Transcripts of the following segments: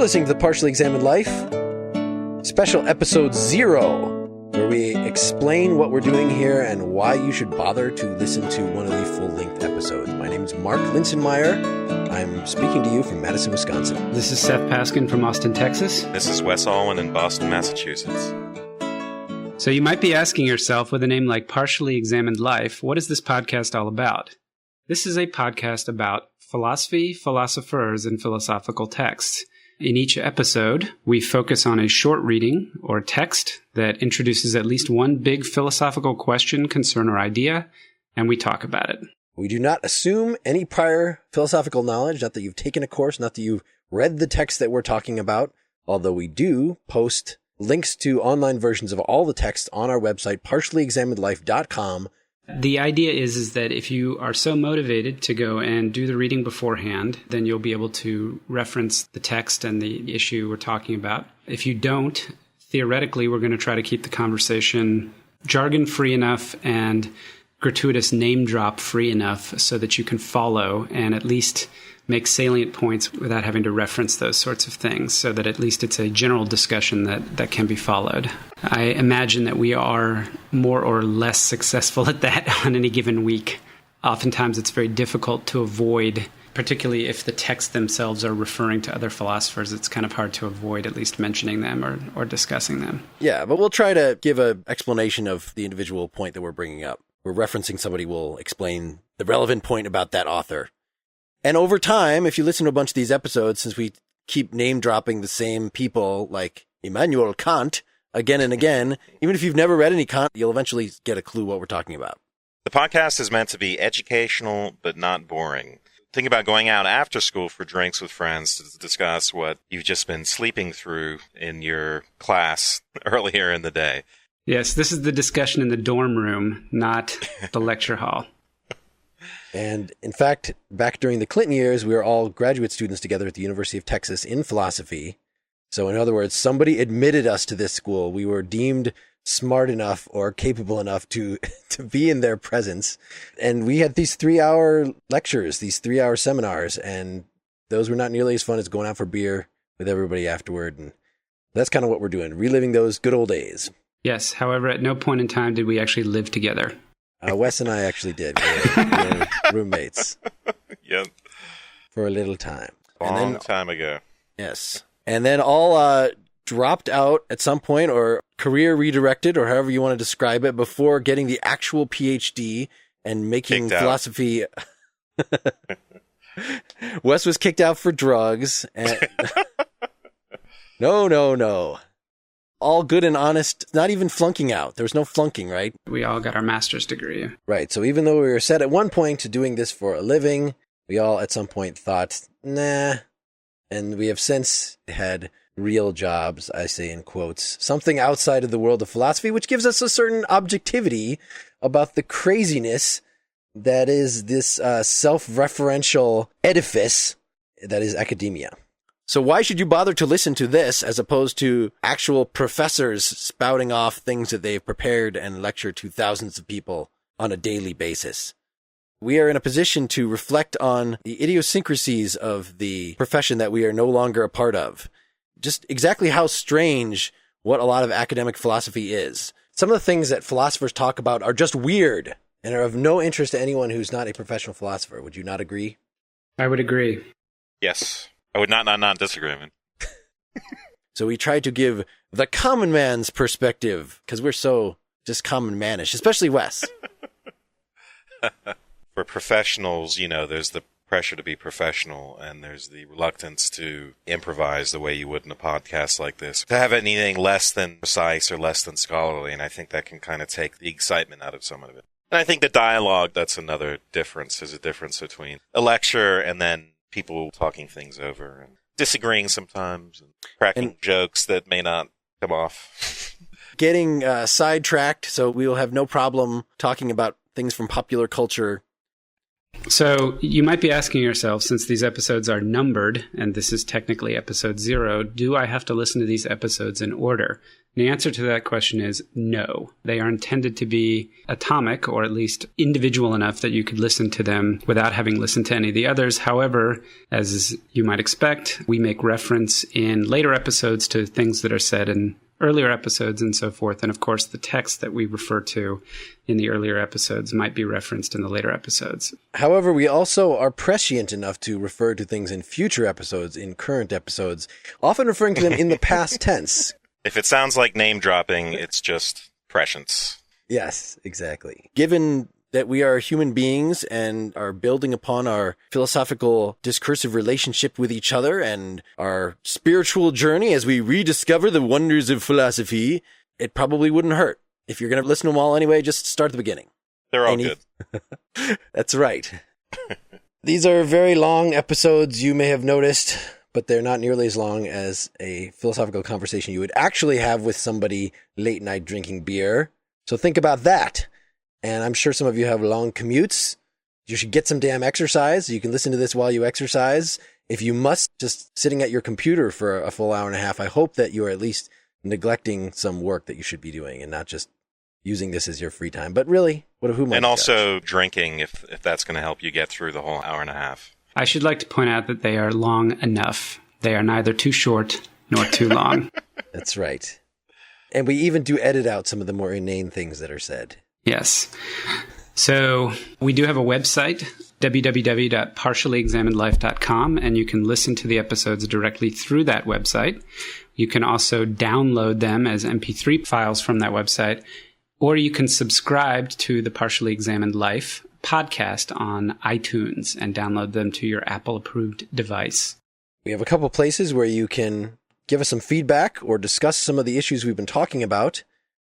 listening to The Partially Examined Life, special episode 0, where we explain what we're doing here and why you should bother to listen to one of the full-length episodes. My name is Mark Linsenmeyer. I'm speaking to you from Madison, Wisconsin. This is Seth Paskin from Austin, Texas. This is Wes Alwyn in Boston, Massachusetts. So you might be asking yourself, with a name like Partially Examined Life, what is this podcast all about? This is a podcast about philosophy, philosophers, and philosophical texts. In each episode, we focus on a short reading or text that introduces at least one big philosophical question, concern, or idea, and we talk about it. We do not assume any prior philosophical knowledge, not that you've taken a course, not that you've read the text that we're talking about, although we do post links to online versions of all the texts on our website, partiallyexaminedlife.com. The idea is that if you are so motivated to go and do the reading beforehand, then you'll be able to reference the text and the issue we're talking about. If you don't, theoretically, we're going to try to keep the conversation jargon-free enough and gratuitous name drop free enough so that you can follow and at least make salient points without having to reference those sorts of things, so that at least it's a general discussion that can be followed. I imagine that we are more or less successful at that on any given week. Oftentimes it's very difficult to avoid, particularly if the texts themselves are referring to other philosophers, it's kind of hard to avoid at least mentioning them or discussing them. Yeah, but we'll try to give an explanation of the individual point that we're bringing up. We're referencing somebody will explain the relevant point about that author. And over time, if you listen to a bunch of these episodes, since we keep name dropping the same people like Immanuel Kant again and again, even if you've never read any Kant, you'll eventually get a clue what we're talking about. The podcast is meant to be educational, but not boring. Think about going out after school for drinks with friends to discuss what you've just been sleeping through in your class earlier in the day. Yes, this is the discussion in the dorm room, not the lecture hall. And in fact, back during the Clinton years, we were all graduate students together at the University of Texas in philosophy. So in other words, somebody admitted us to this school. We were deemed smart enough or capable enough to be in their presence. And we had these 3-hour lectures, these 3-hour seminars, and those were not nearly as fun as going out for beer with everybody afterward. And that's kind of what we're doing, reliving those good old days. Yes. However, at no point in time did we actually live together. Wes and I actually did. We were roommates. Yep. For a little time. Long time ago. Yes. And then all dropped out at some point, or career redirected, or however you want to describe it, before getting the actual PhD and making philosophy. Wes was kicked out for drugs. And No. All good and honest, not even flunking out. There was no flunking, right? We all got our master's degree. Right. So even though we were set at one point to doing this for a living, we all at some point thought, nah. And we have since had real jobs, I say in quotes, something outside of the world of philosophy, which gives us a certain objectivity about the craziness that is this self-referential edifice that is academia. So why should you bother to listen to this as opposed to actual professors spouting off things that they've prepared and lecture to thousands of people on a daily basis? We are in a position to reflect on the idiosyncrasies of the profession that we are no longer a part of. Just exactly how strange what a lot of academic philosophy is. Some of the things that philosophers talk about are just weird and are of no interest to anyone who's not a professional philosopher. Would you not agree? I would agree. Yes. I would not disagree. So we try to give the common man's perspective, because we're so just common manish, especially Wes. For professionals, there's the pressure to be professional, and there's the reluctance to improvise the way you would in a podcast like this. To have anything less than precise or less than scholarly, and I think that can kind of take the excitement out of some of it. And I think the dialogue, that's another difference. There's a difference between a lecture and then people talking things over and disagreeing sometimes and cracking jokes that may not come off. Getting sidetracked, so we will have no problem talking about things from popular culture. So you might be asking yourself, since these episodes are numbered, and this is technically episode 0, do I have to listen to these episodes in order? The answer to that question is no. They are intended to be atomic, or at least individual enough that you could listen to them without having listened to any of the others. However, as you might expect, we make reference in later episodes to things that are said in earlier episodes and so forth. And of course, the text that we refer to in the earlier episodes might be referenced in the later episodes. However, we also are prescient enough to refer to things in future episodes, in current episodes, often referring to them in the past tense. If it sounds like name dropping, it's just prescience. Yes, exactly. Given that we are human beings and are building upon our philosophical discursive relationship with each other and our spiritual journey as we rediscover the wonders of philosophy, it probably wouldn't hurt. If you're going to listen to them all anyway, just start at the beginning. They're all good. That's right. These are very long episodes, you may have noticed, but they're not nearly as long as a philosophical conversation you would actually have with somebody late night drinking beer. So think about that. And I'm sure some of you have long commutes. You should get some damn exercise. You can listen to this while you exercise. If you must, just sitting at your computer for a full hour and a half, I hope that you are at least neglecting some work that you should be doing and not just using this as your free time. But really, who might And also drinking, if that's going to help you get through the whole hour and a half. I should like to point out that they are long enough. They are neither too short nor too long. That's right. And we even do edit out some of the more inane things that are said. Yes. So we do have a website, www.partiallyexaminedlife.com, and you can listen to the episodes directly through that website. You can also download them as MP3 files from that website, or you can subscribe to the Partially Examined Life podcast on iTunes and download them to your Apple-approved device. We have a couple places where you can give us some feedback or discuss some of the issues we've been talking about.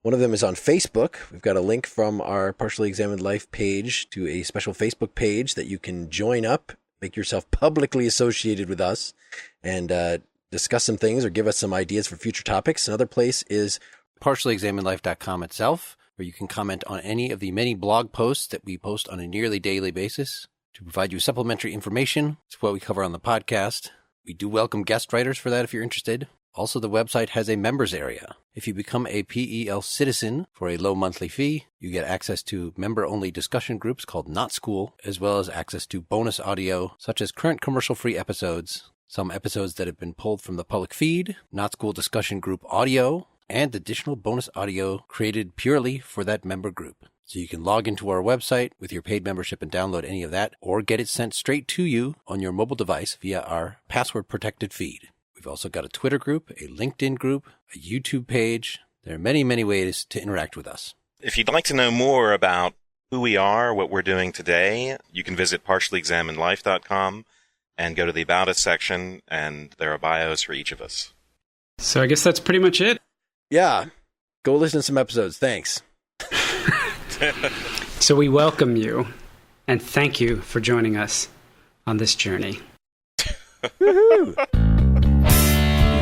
One of them is on Facebook. We've got a link from our Partially Examined Life page to a special Facebook page that you can join up, make yourself publicly associated with us, and discuss some things or give us some ideas for future topics. Another place is partiallyexaminedlife.com itself, where you can comment on any of the many blog posts that we post on a nearly daily basis to provide you supplementary information to what we cover on the podcast. We do welcome guest writers for that if you're interested. Also, the website has a members area. If you become a PEL citizen for a low monthly fee, you get access to member-only discussion groups called Not School, as well as access to bonus audio, such as current commercial-free episodes, some episodes that have been pulled from the public feed, Not School discussion group audio, and additional bonus audio created purely for that member group. So you can log into our website with your paid membership and download any of that, or get it sent straight to you on your mobile device via our password-protected feed. We've also got a Twitter group, a LinkedIn group, a YouTube page. There are many, many ways to interact with us. If you'd like to know more about who we are, what we're doing today, you can visit partiallyexaminedlife.com and go to the About Us section, and there are bios for each of us. So I guess that's pretty much it. Yeah. Go listen to some episodes. Thanks. So we welcome you and thank you for joining us on this journey. Woohoo!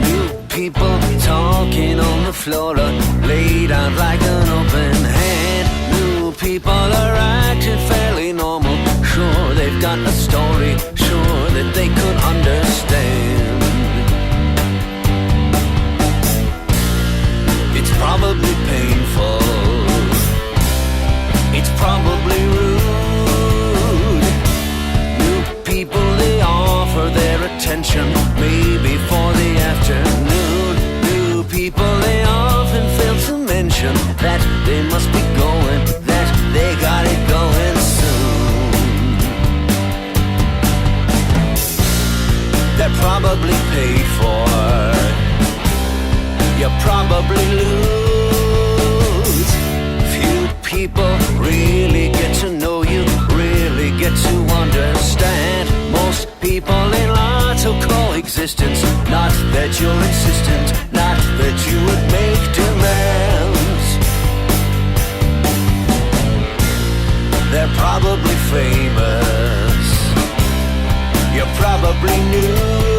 New people talking on the floor, laid out like an open hand. New people are acting fairly normal. Sure, they've got a story, sure that they could understand. It's probably painful. It's probably rude. New people, they offer their attention, maybe for the afternoon. New people, they often fail to mention that they must be going, that they got it going soon. They're probably paid for. You probably lose. Few people really get to know you, really get to understand. Most people in lots of coexistence, not that you're insistent, not that you would make demands. They're probably famous. You probably knew.